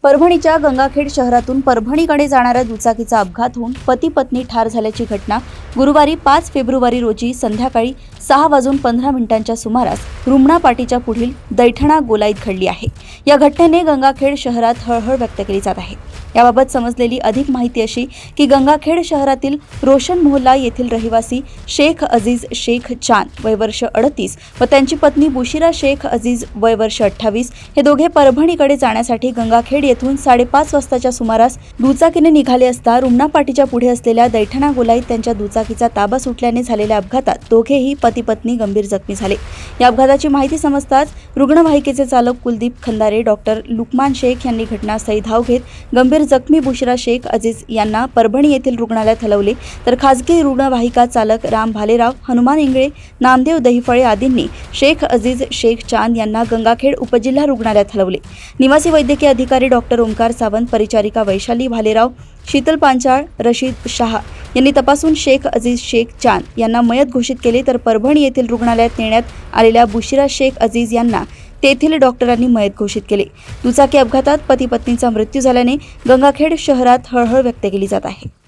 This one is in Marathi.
परभणीच्या गंगाखेड शहरातून परभणीकडे जाणाऱ्या दुचाकीचा अपघात होऊन पती पत्नी ठार झाल्याची घटना गुरुवारी 5 फेब्रुवारी रोजी संध्याकाळी 6:15 सुमारास रुमणा पाटीच्या पुढील दैठणा गोलाईत घडली आहे। या घटनेने गंगाखेड शहरात हळहळ व्यक्त केली जात आहे। याबाबत समजलेली अधिक माहिती अशी की गंगाखेड शहरातील रोशन मोहल्ला येथील रहिवासी शेख अजीज शेख चांद वय वर्ष 38 व त्यांची पत्नी बुशिरा शेख अजीज वय वर्ष 28 हे दोघे परभणीकडे जाण्यासाठी गंगाखेड येथून 5:30 वाजताच्या सुमारास दुचाकीने निघाले असता रुमणा पाटीच्या पुढे असलेल्या दैठणा गोलाईत त्यांच्या दुचाकीचा ताबा सुटल्याने झालेल्या अपघातात दोघेही पती पत्नी गंभीर जखमी झाले। या अपघाताची माहिती समजताच रुग्णवाहिकेचे चालक कुलदीप खंदारे डॉक्टर लुकमान शेख यांनी घटनास्थळी धाव घेत गंभीर जखमी बुशिरा शेख अजीज यांना परभणी येथील रुग्णालयात हलवले, तर खासगी रुग्णवाहिका चालक राम भालेराव, हनुमान इंगळे, नामदेव दहिफळे आदींनी शेख अजीज शेख चांद यांना गंगाखेड उपजिल्हा रुग्णालयात हलवले। निवासी वैद्यकीय अधिकारी डॉक्टर ओमकार सावंत, परिचारिका वैशाली भालेराव, शीतल पांचाळ, रशीद शाह यांनी तपासून शेख अजीज शेख चांद यांना मयत घोषित केले, तर परभणी येथील रुग्णालयात नेण्यात आलेल्या बुशिरा शेख अजीज यांना तेथील डॉक्टरांनी मयत घोषित केले। दुचाकी अपघातात पती पत्नीचा मृत्यू झाल्याने गंगाखेड शहरात हळहळ व्यक्त केली जात आहे।